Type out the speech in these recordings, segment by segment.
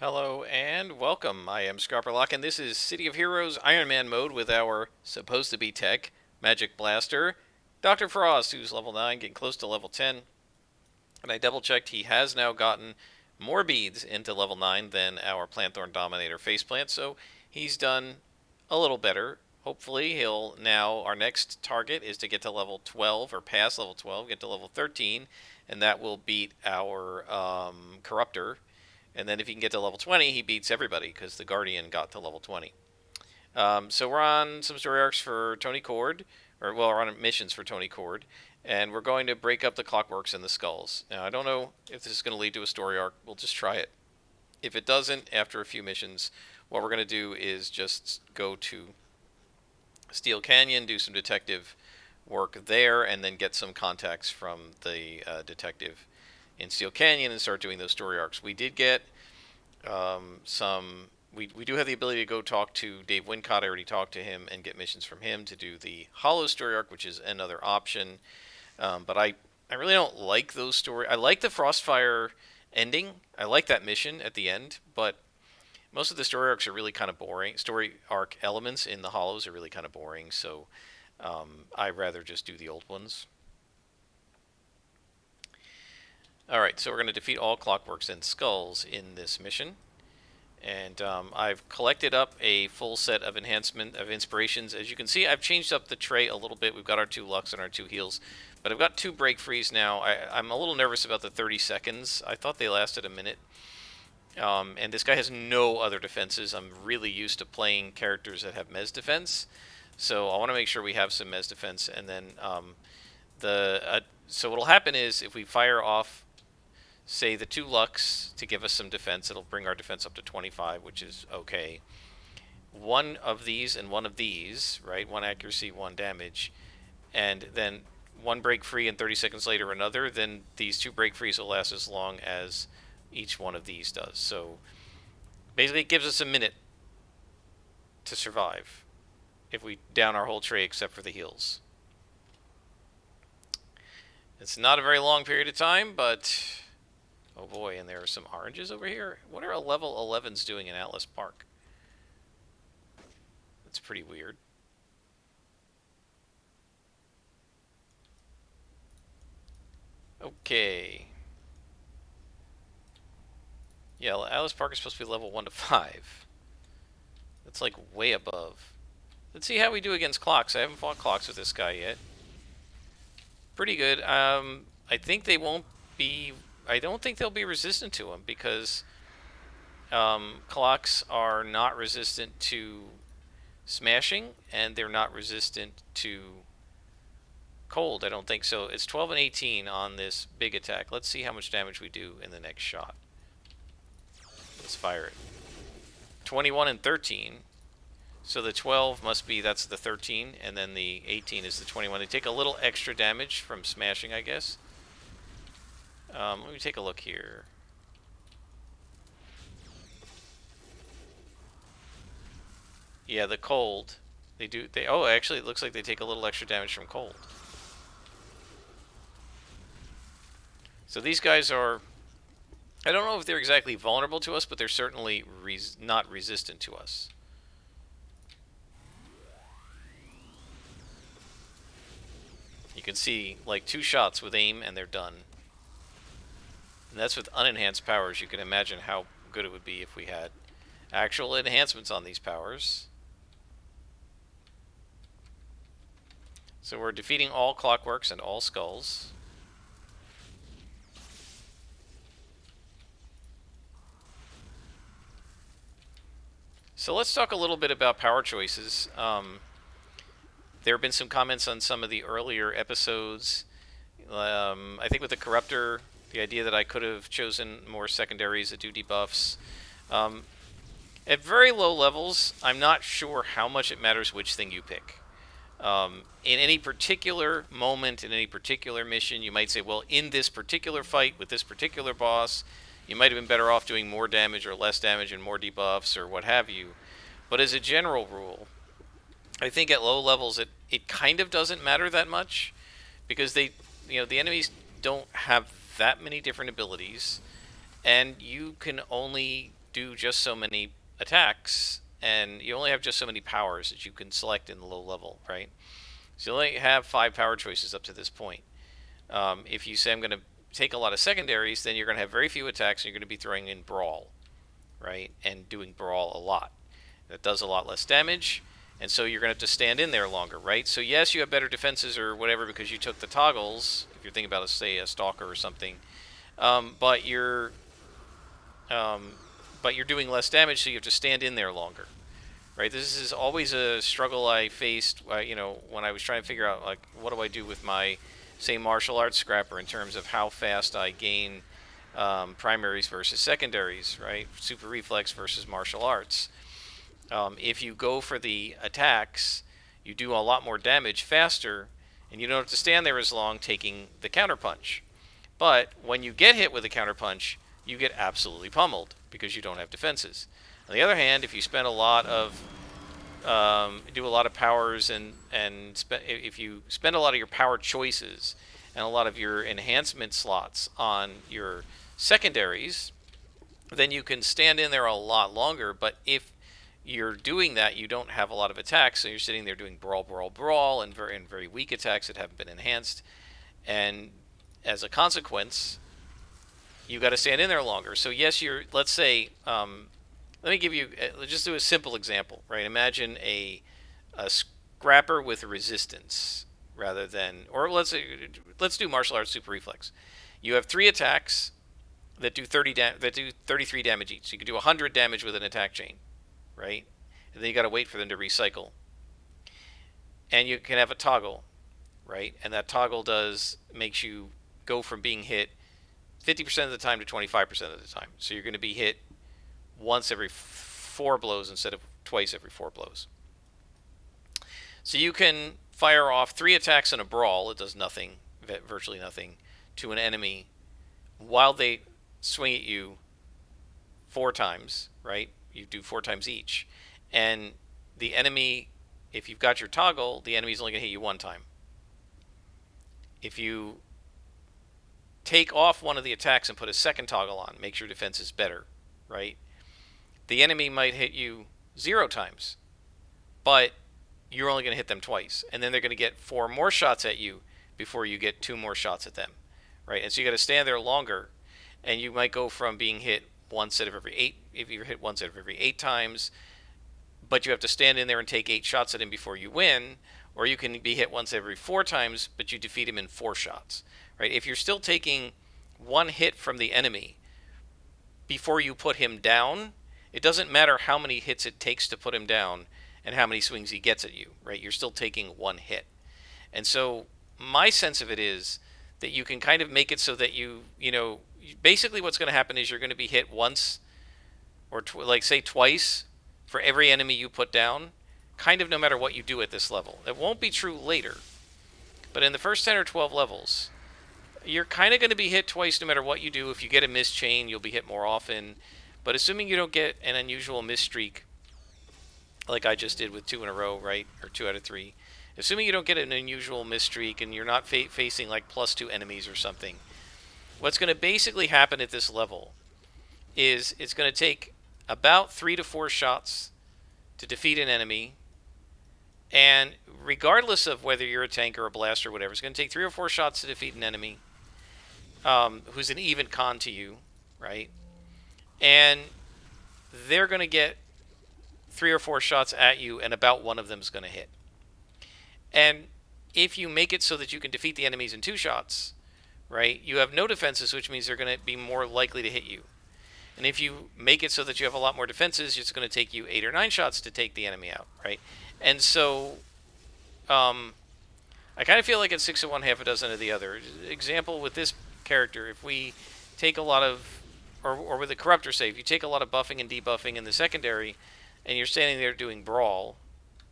Hello and welcome. I am Scrapperlock, and this is City of Heroes Iron Man mode with our supposed to be tech Magic Blaster, Dr. Frost, who's level 9, getting close to level 10. And I double checked, he has now gotten more beads into level 9 than our Planthorn Dominator faceplant, so he's done a little better. Hopefully, he'll now, our next target is to get to level 12 or past level 12, get to level 13, and that will beat our Corruptor. And then if he can get to level 20, he beats everybody because the Guardian got to level 20. So we're on some story arcs for Tony Cord, or well, we're on missions for Tony Cord, and we're going to break up the Clockworks and the Skulls. Now, I don't know if this is going to lead to a story arc. We'll just try it. If it doesn't, after a few missions, what we're going to do is just go to Steel Canyon, do some detective work there, and then get some contacts from the detective in Steel Canyon and start doing those story arcs. We did get some. We do have the ability to go talk to Dave Wincott. I already talked to him and get missions from him to do the Hollow story arc, which is another option. But I really don't like those story. I like the Frostfire ending. I like that mission at the end, but most of the story arcs are really kind of boring. Story arc elements in the Hollows are really kind of boring, so I'd rather just do the old ones. Alright, so we're going to defeat all Clockworks and Skulls in this mission. And I've collected up a full set of inspirations. As you can see, I've changed up the tray a little bit. We've got our 2 Lux and our 2 heals. But I've got 2 break frees now. I'm a little nervous about the 30 seconds. I thought they lasted a minute. And this guy has no other defenses. I'm really used to playing characters that have Mez defense. So I want to make sure we have some Mez defense. And then so what'll happen is if we fire off, say, the 2 Lux to give us some defense, it'll bring our defense up to 25, which is okay. One of these and one of these, right? 1 accuracy, 1 damage. And then 1 break free and 30 seconds later another, then these 2 break frees will last as long as each one of these does. So basically it gives us a minute to survive if we down our whole tray except for the heals. It's not a very long period of time, but oh boy, and there are some oranges over here. What are a level 11s doing in Atlas Park? That's pretty weird. Okay. Yeah, Atlas Park is supposed to be level 1 to 5. That's like way above. Let's see how we do against clocks. I haven't fought clocks with this guy yet. Pretty good. I think they won't be... I don't think they'll be resistant to him because clocks are not resistant to smashing and they're not resistant to cold. I don't think so. It's 12 and 18 on this big attack. Let's see how much damage we do in the next shot. Let's fire it. 21 and 13. So the 12 must be, that's the 13, and then the 18 is the 21. They take a little extra damage from smashing, I guess. Let me take a look here. Yeah, the cold. Oh, actually, it looks like they take a little extra damage from cold. So these guys are... I don't know if they're exactly vulnerable to us, but they're certainly not resistant to us. You can see, like, 2 shots with aim and they're done. And that's with unenhanced powers. You can imagine how good it would be if we had actual enhancements on these powers. So we're defeating all Clockworks and all Skulls. So let's talk a little bit about power choices. There have been some comments on some of the earlier episodes. I think with the Corruptor, the idea that I could have chosen more secondaries that do debuffs. At very low levels, I'm not sure how much it matters which thing you pick. In any particular moment, in any particular mission, you might say, well, in this particular fight with this particular boss, you might have been better off doing more damage or less damage and more debuffs or what have you. But as a general rule, I think at low levels it kind of doesn't matter that much because the enemies don't have that many different abilities, and you can only do just so many attacks, and you only have just so many powers that you can select in the low level, right? So you only have 5 power choices up to this point. If you say I'm going to take a lot of secondaries, then you're going to have very few attacks, and you're going to be throwing in Brawl, right? And doing Brawl a lot. That does a lot less damage, and so you're going to have to stand in there longer, right? So yes, you have better defenses or whatever because you took the toggles, if you're thinking about, say, a Stalker or something, but you're doing less damage, so you have to stand in there longer, right? This is always a struggle I faced, when I was trying to figure out, like, what do I do with my, say, martial arts scrapper in terms of how fast I gain primaries versus secondaries, right? Super reflex versus martial arts. If you go for the attacks, you do a lot more damage faster, and you don't have to stand there as long taking the counterpunch. But when you get hit with a counterpunch, you get absolutely pummeled because you don't have defenses. On the other hand, if you spend a lot of do a lot of powers if you spend a lot of your power choices and a lot of your enhancement slots on your secondaries, then you can stand in there a lot longer. But if you're doing that, you don't have a lot of attacks, so you're sitting there doing brawl, brawl, brawl, and very weak attacks that haven't been enhanced. And as a consequence, you got to stand in there longer. So yes, let's say, let me give you, let's just do a simple example, right? Imagine a scrapper with resistance rather than, or let's do martial arts super reflex. You have 3 attacks that do 33 damage each. So you can do 100 damage with an attack chain, right? And then you got to wait for them to recycle. And you can have a toggle, right? And that toggle makes you go from being hit 50% of the time to 25% of the time. So you're going to be hit once every 4 blows instead of twice every 4 blows. So you can fire off 3 attacks in a brawl. It does nothing, virtually nothing, to an enemy while they swing at you 4 times, right? You do 4 times each. And the enemy, if you've got your toggle, the enemy's only going to hit you 1 time. If you take off one of the attacks and put a second toggle on, makes your defenses better, right? The enemy might hit you 0 times, but you're only going to hit them twice. And then they're going to get 4 more shots at you before you get 2 more shots at them, right? And so you got to stand there longer, and you might go from being hit once out of every 8, if you're hit once out of every 8 times, but you have to stand in there and take 8 shots at him before you win, or you can be hit once every 4 times, but you defeat him in 4 shots, right? If you're still taking 1 hit from the enemy before you put him down, it doesn't matter how many hits it takes to put him down and how many swings he gets at you, right? You're still taking 1 hit. And so my sense of it is that you can kind of make it so that basically what's going to happen is you're going to be hit once or say twice for every enemy you put down, kind of no matter what you do at this level. It won't be true later, but in the first 10 or 12 levels, you're kind of going to be hit twice no matter what you do. If you get a miss chain, you'll be hit more often. But assuming you don't get an unusual miss streak, like I just did with 2 in a row, right? Or 2 out of 3. Assuming you don't get an unusual miss streak and you're not facing like +2 enemies or something, what's going to basically happen at this level is it's going to take about 3 to 4 shots to defeat an enemy. And regardless of whether you're a tank or a blaster or whatever, it's going to take 3 or 4 shots to defeat an enemy who's an even con to you, right? And they're going to get 3 or 4 shots at you, and about 1 of them is going to hit. And if you make it so that you can defeat the enemies in 2 shots, right, you have no defenses, which means they're going to be more likely to hit you. And if you make it so that you have a lot more defenses, it's going to take you 8 or 9 shots to take the enemy out, right? And so I kind of feel like it's 6 of one, half a dozen of the other. Example with this character, if we take a lot of, or with a corruptor, say, if you take a lot of buffing and debuffing in the secondary, and you're standing there doing brawl,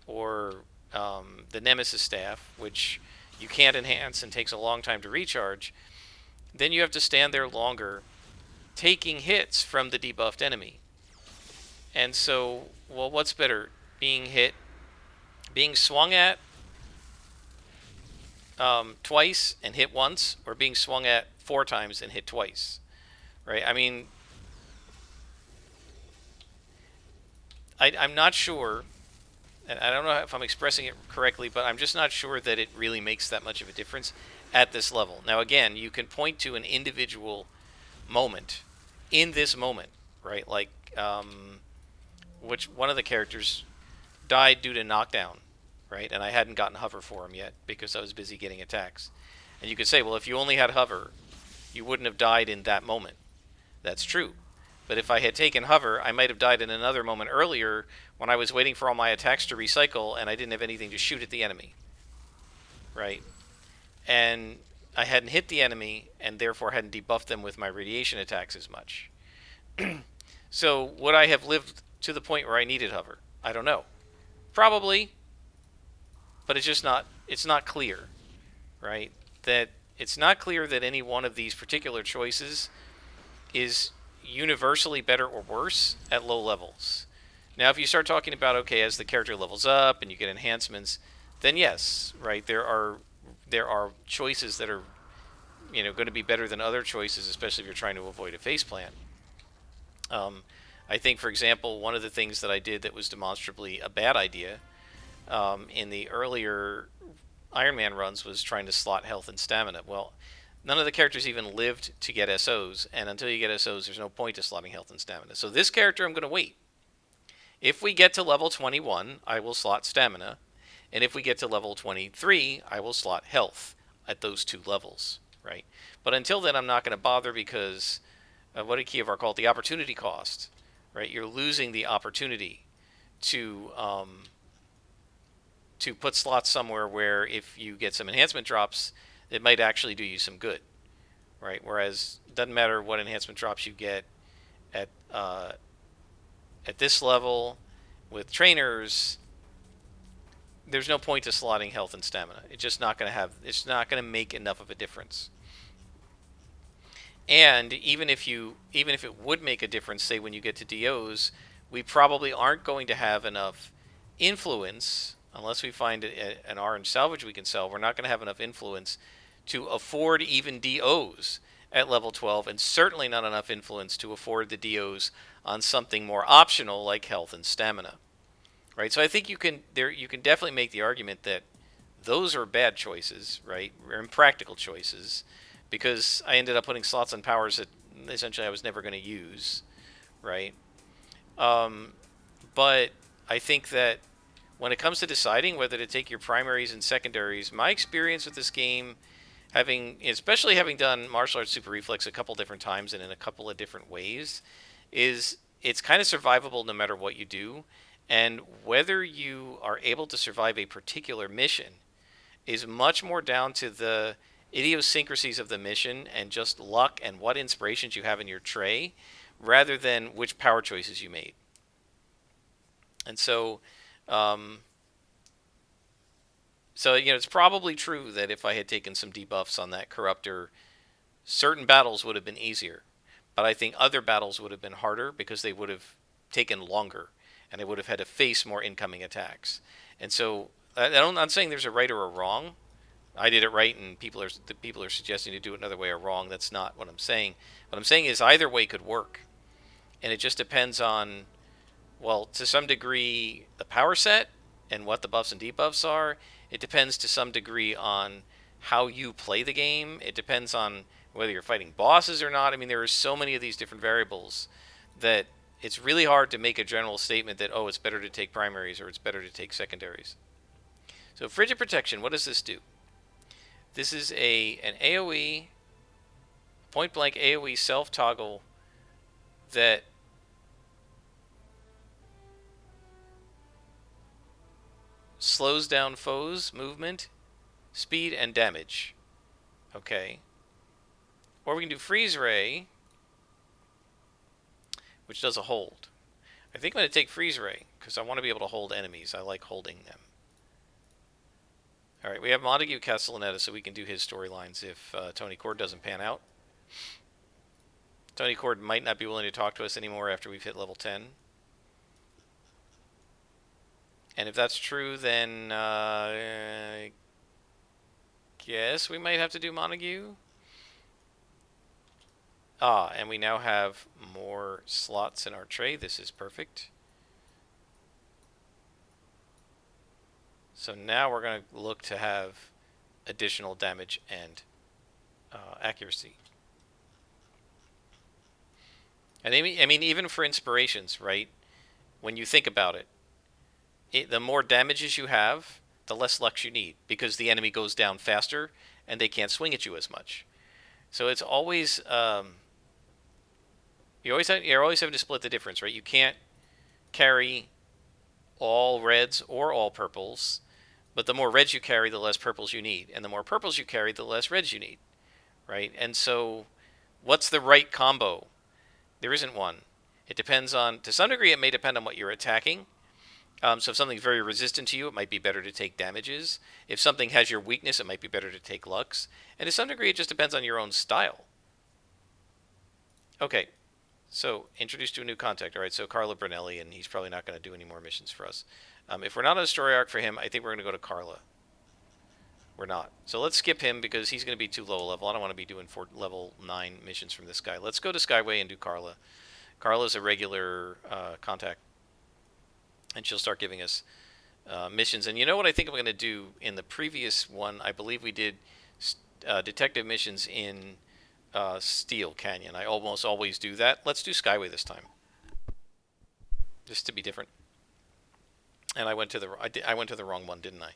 or the nemesis staff, which you can't enhance and takes a long time to recharge, then you have to stand there longer taking hits from the debuffed enemy. And so, well, what's better? Being swung at twice and hit once, or being swung at 4 times and hit twice, right? I mean, I'm not sure, and I don't know if I'm expressing it correctly, but I'm just not sure that it really makes that much of a difference at this level. Now, again, you can point to an individual moment in this moment, right? Like, which one of the characters died due to knockdown, right? And I hadn't gotten hover for him yet because I was busy getting attacks. And you could say, well, if you only had hover, you wouldn't have died in that moment. That's true. But if I had taken hover, I might have died in another moment earlier when I was waiting for all my attacks to recycle and I didn't have anything to shoot at the enemy, right? And I hadn't hit the enemy and therefore hadn't debuffed them with my radiation attacks as much. So would I have lived to the point where I needed hover? I don't know. Probably, but it's not clear, right? That it's not clear that any one of these particular choices is universally better or worse at low levels. Now, if you start talking about, okay, as the character levels up and you get enhancements, then yes, right, there are choices that are going to be better than other choices, especially if you're trying to avoid a faceplant. I think, for example, one of the things that I did that was demonstrably a bad idea in the earlier Iron Man runs was trying to slot health and stamina. Well, none of the characters even lived to get SOs, and until you get SOs, there's no point to slotting health and stamina. So this character, I'm going to wait. If we get to level 21, I will slot stamina, and if we get to level 23, I will slot health at those two levels, right? But until then, I'm not going to bother because what did Kievar call it? The opportunity cost, right? You're losing the opportunity to put slots somewhere where if you get some enhancement drops, it might actually do you some good, right? Whereas it doesn't matter what enhancement drops you get at this level with trainers. There's no point to slotting health and stamina. It's just not going to have. It's not going to make enough of a difference. And even if it would make a difference, say when you get to DOs, we probably aren't going to have enough influence unless we find an orange salvage we can sell. We're not going to have enough influence to afford even DOs at level 12, and certainly not enough influence to afford the DOs on something more optional like health and stamina. Right? So I think you can definitely make the argument that those are bad choices, right? Or impractical choices, because I ended up putting slots on powers that essentially I was never going to use, right? But I think that when it comes to deciding whether to take your primaries and secondaries, my experience with this game, especially having done martial arts super reflex a couple different times and in a couple of different ways, is it's kind of survivable no matter what you do, and whether you are able to survive a particular mission is much more down to the idiosyncrasies of the mission and just luck and what inspirations you have in your tray, rather than which power choices you made. And so, it's probably true that if I had taken some debuffs on that corruptor, certain battles would have been easier. But I think other battles would have been harder because they would have taken longer, and I would have had to face more incoming attacks. And so, I'm not saying there's a right or a wrong. I did it right, and people are suggesting to do it another way or wrong. That's not what I'm saying. What I'm saying is either way could work, and it just depends on, well, to some degree, the power set and what the buffs and debuffs are. It depends to some degree on how you play the game. It depends on whether you're fighting bosses or not. I mean, there are so many of these different variables that it's really hard to make a general statement that, oh, it's better to take primaries or it's better to take secondaries. So Frigid Protection, what does this do? This is an AoE, point blank AoE self toggle that slows down foes' movement, speed, and damage. Okay. Or we can do Freeze Ray, which does a hold. I think I'm going to take Freeze Ray because I want to be able to hold enemies. I like holding them. Alright, we have Montague Castellaneta, so we can do his storylines if Tony Cord doesn't pan out. Tony Cord might not be willing to talk to us anymore after we've hit level 10. And if that's true, then I guess we might have to do Montague. And we now have more slots in our tray. This is perfect. So now we're going to look to have additional damage and accuracy. And I mean, even for inspirations, right? When you think about it, the more damages you have, the less lux you need, because the enemy goes down faster and they can't swing at you as much. So it's always you're always having to split the difference, right? You can't carry all reds or all purples, but the more reds you carry, the less purples you need, and the more purples you carry, the less reds you need, right? And so, what's the right combo? There isn't one. It depends on, to some degree, it may depend on what you're attacking. So if something's very resistant to you, it might be better to take damages. If something has your weakness, it might be better to take lux. And to some degree, it just depends on your own style. Okay, so introduced to a new contact. All right, so Carla Brunelli, and he's probably not going to do any more missions for us. If we're not on a story arc for him, I think we're going to go to Carla. We're not. So let's skip him because he's going to be too low level. I don't want to be doing level 9 missions from this guy. Let's go to Skyway and do Carla. Carla's a regular contact, and she'll start giving us missions. And you know what I think I'm going to do in the previous one? I believe we did detective missions in Steel Canyon. I almost always do that. Let's do Skyway this time, just to be different. And I went to the wrong one, didn't I?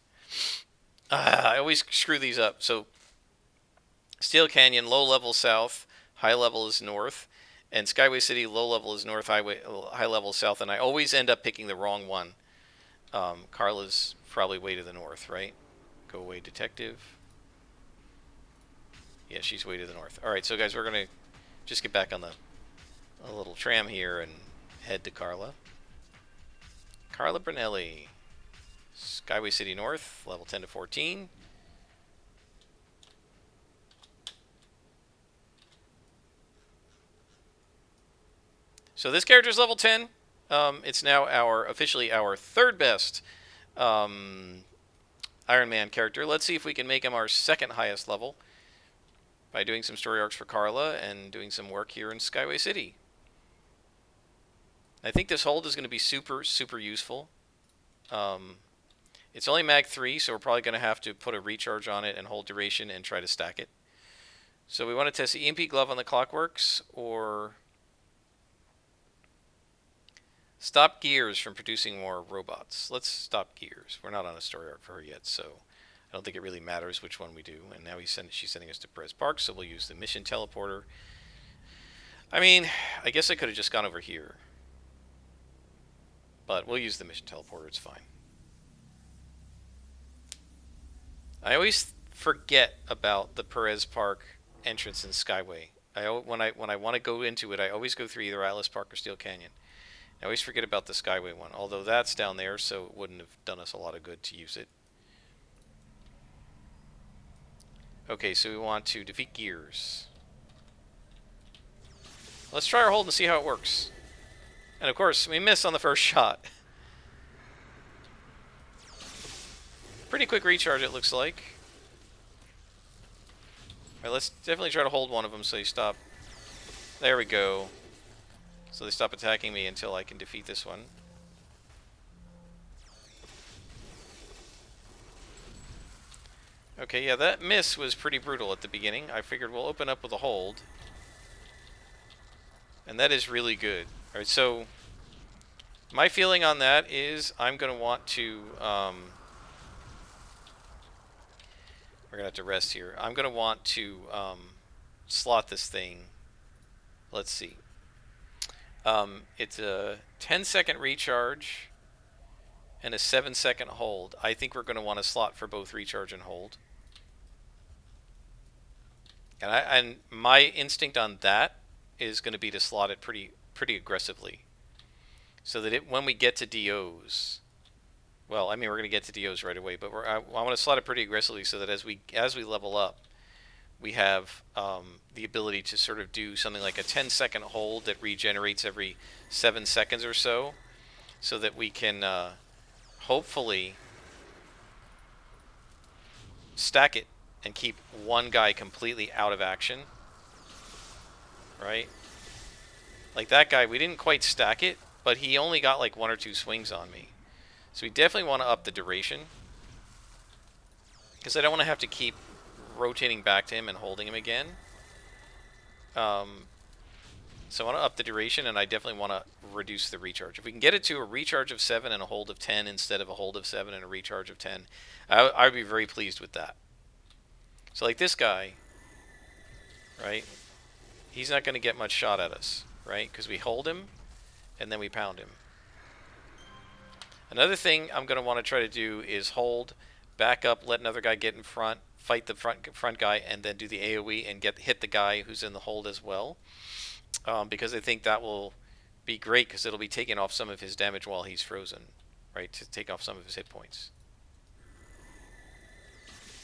I always screw these up. So Steel Canyon, low level south, high level is north, and Skyway City, low level is north, high level south, and I always end up picking the wrong one. Carla's probably way to the north, right? Go away, detective. Yeah, she's way to the north. All right, so guys, we're gonna just get back on a little tram here and head to Carla. Carla Brunelli, Skyway City North, level 10 to 14. So this character's level 10. It's now officially our third best Iron Man character. Let's see if we can make him our second highest level by doing some story arcs for Carla and doing some work here in Skyway City. I think this hold is going to be super, super useful. It's only mag 3, so we're probably going to have to put a recharge on it and hold duration and try to stack it. So we want to test the EMP glove on the Clockworks, or stop Gears from producing more robots. Let's stop Gears. We're not on a story arc for her yet, so I don't think it really matters which one we do. And now she's sending us to Perez Park, so we'll use the mission teleporter. I mean, I guess I could have just gone over here, but we'll use the mission teleporter. It's fine. I always forget about the Perez Park entrance in Skyway. When I want to go into it, I always go through either Atlas Park or Steel Canyon. I always forget about the Skyway one, although that's down there, so it wouldn't have done us a lot of good to use it. Okay, so we want to defeat Gears. Let's try our hold and see how it works. And of course, we miss on the first shot. Pretty quick recharge, it looks like. Alright, let's definitely try to hold one of them so they stop. There we go. So they stop attacking me until I can defeat this one. Okay, yeah, that miss was pretty brutal at the beginning. I figured we'll open up with a hold. And that is really good. Alright, so my feeling on that is I'm going to want to... we're going to have to rest here. I'm going to want to slot this thing. Let's see. It's a 10-second recharge and a 7-second hold. I think we're going to want to slot for both recharge and hold. And my instinct on that is going to be to slot it pretty aggressively, so that when we get to DOs, well, I mean we're going to get to DOs right away, but I want to slot it pretty aggressively so that as we level up, we have the ability to sort of do something like a 10-second hold that regenerates every 7 seconds or so that we can hopefully stack it and keep one guy completely out of action. Right? Like that guy, we didn't quite stack it, but he only got like 1 or 2 swings on me. So we definitely want to up the duration. Because I don't want to have to keep rotating back to him and holding him again. So I want to up the duration, and I definitely want to reduce the recharge. If we can get it to a recharge of 7 and a hold of 10 instead of a hold of 7 and a recharge of 10, I would be very pleased with that. So like this guy, right? He's not going to get much shot at us, right? Because we hold him, and then we pound him. Another thing I'm going to want to try to do is hold, back up, let another guy get in front, fight the front guy, and then do the AoE and hit the guy who's in the hold as well. Because I think that will be great, because it'll be taking off some of his damage while he's frozen, right? To take off some of his hit points.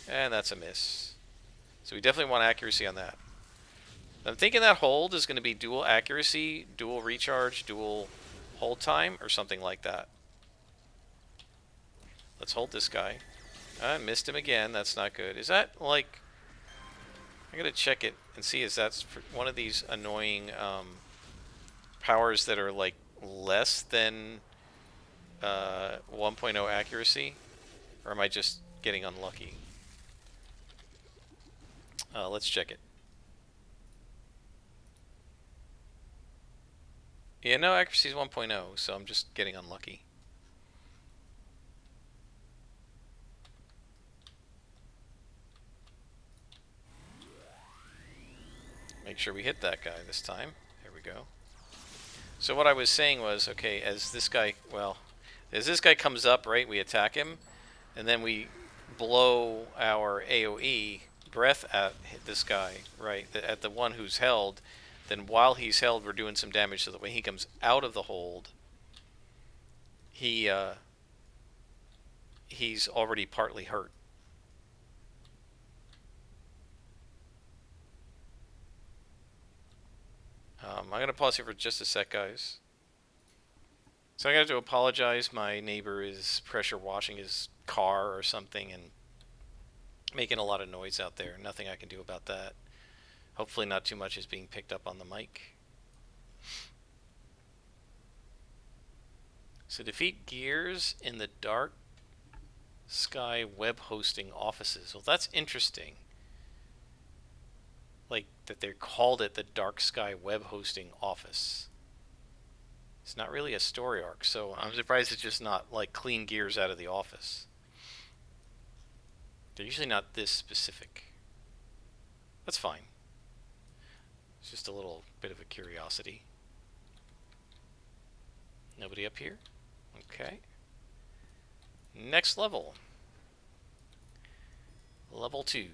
And that's a miss. So we definitely want accuracy on that. I'm thinking that hold is going to be dual accuracy, dual recharge, dual hold time, or something like that. Let's hold this guy. I missed him again. That's not good. Is that like... I gotta check it and see if that's one of these annoying powers that are like less than 1.0 accuracy, or am I just getting unlucky? Let's check it. Yeah, no, accuracy is 1.0, so I'm just getting unlucky. Make sure we hit that guy this time. There we go. So what I was saying was, okay, as this guy comes up, right, we attack him, and then we blow our AoE breath at this guy, right, at the one who's held. Then while he's held, we're doing some damage, so that when he comes out of the hold, he's already partly hurt. I'm going to pause here for just a sec, guys. So I got to apologize. My neighbor is pressure washing his car or something and making a lot of noise out there. Nothing I can do about that. Hopefully not too much is being picked up on the mic. So defeat gears in the dark sky web hosting offices. Well, that's interesting. Like that they called it the Dark Sky Web Hosting Office. It's not really a story arc, so I'm surprised it's just not like clean gears out of the office. They're usually not this specific. That's fine. It's just a little bit of a curiosity. Nobody up here? Okay. Next level. Level 2.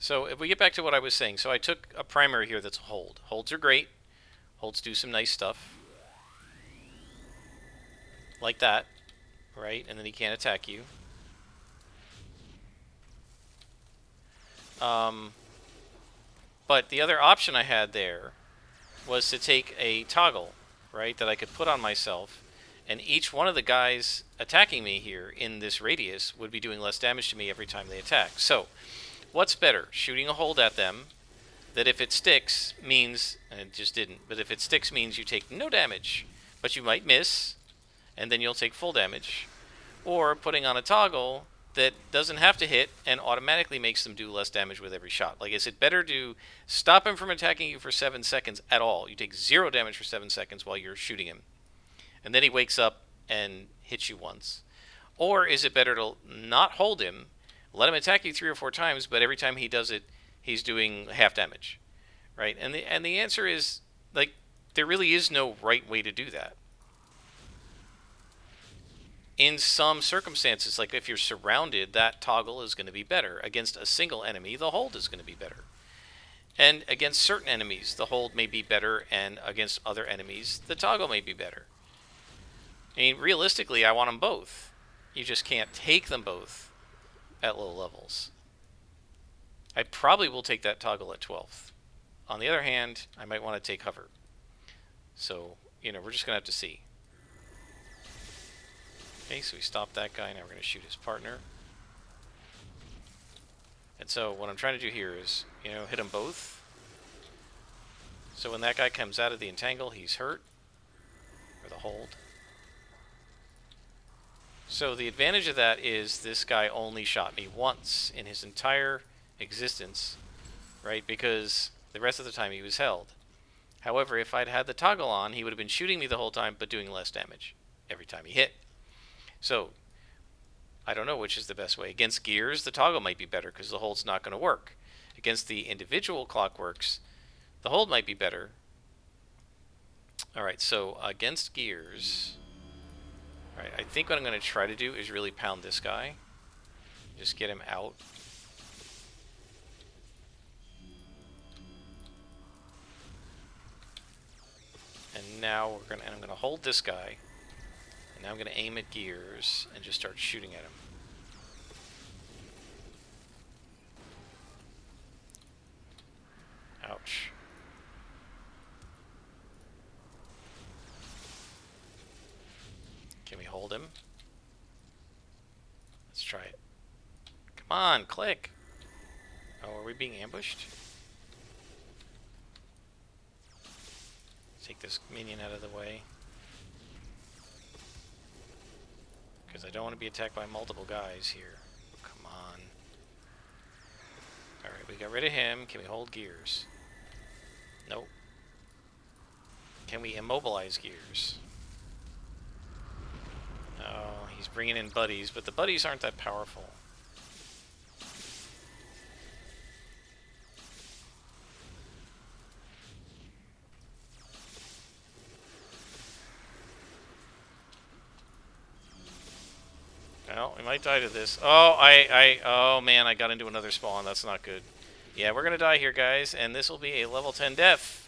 So if we get back to what I was saying, so I took a primary here that's a hold. Holds are great. Holds do some nice stuff. Like that, right? And then he can't attack you. But the other option I had there was to take a toggle, right, that I could put on myself, and each one of the guys attacking me here in this radius would be doing less damage to me every time they attack. So what's better? Shooting a hold at them that if it sticks means, and it just didn't, but if it sticks means you take no damage, but you might miss, and then you'll take full damage. Or putting on a toggle that doesn't have to hit and automatically makes them do less damage with every shot. Like, is it better to stop him from attacking you for 7 seconds at all? You take 0 damage for 7 seconds while you're shooting him, and then he wakes up and hits you once. Or is it better to not hold him, let him attack you 3 or 4 times, but every time he does it, he's doing half damage, right? And the answer is, like, there really is no right way to do that. In some circumstances, like if you're surrounded, that toggle is going to be better. Against a single enemy, the hold is going to be better. And against certain enemies, the hold may be better, and against other enemies, the toggle may be better. I mean, realistically, I want them both. You just can't take them both at low levels. I probably will take that toggle at 12th. On the other hand, I might want to take hover. So, you know, we're just going to have to see. Okay, so we stopped that guy. Now we're going to shoot his partner. And so what I'm trying to do here is, you know, hit them both. So when that guy comes out of the entangle, he's hurt. Or the hold. So the advantage of that is this guy only shot me once in his entire existence, right? Because the rest of the time he was held. However, if I'd had the toggle on, he would have been shooting me the whole time, but doing less damage every time he hit. So, I don't know which is the best way. Against gears, the toggle might be better because the hold's not going to work. Against the individual clockworks, the hold might be better. Alright, so against gears... Alright, I think what I'm going to try to do is really pound this guy. Just get him out. And now I'm going to hold this guy. And now I'm going to aim at gears and just start shooting at him. Ouch. Can we hold him? Let's try it. Come on, click. Oh, are we being ambushed? Take this minion out of the way. Because I don't want to be attacked by multiple guys here. Come on. Alright, we got rid of him. Can we hold gears? Nope. Can we immobilize gears? Oh, he's bringing in buddies, but the buddies aren't that powerful. Well, we might die to this. Oh, oh man, I got into another spawn. That's not good. Yeah, we're gonna die here, guys, and this will be a level 10 death.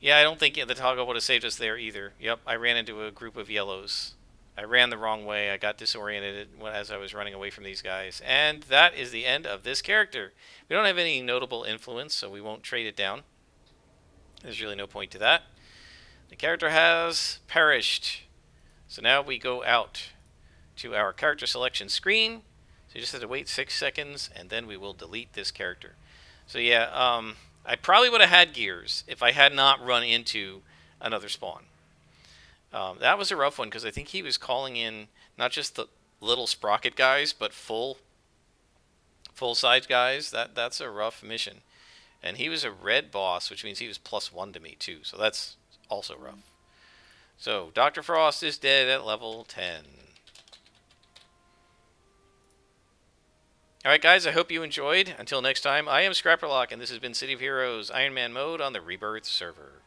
Yeah, I don't think the toggle would have saved us there either. Yep, I ran into a group of yellows. I ran the wrong way. I got disoriented as I was running away from these guys. And that is the end of this character. We don't have any notable influence, so we won't trade it down. There's really no point to that. The character has perished. So now we go out to our character selection screen. So you just have to wait 6 seconds, and then we will delete this character. So yeah, I probably would have had gears if I had not run into another spawn. That was a rough one because I think he was calling in not just the little sprocket guys, but full-size guys. That's a rough mission. And he was a red boss, which means he was +1 to me too. So that's also rough. So Dr. Frost is dead at level 10. Alright guys, I hope you enjoyed. Until next time, I am Scrapperlock, and this has been City of Heroes Iron Man mode on the Rebirth server.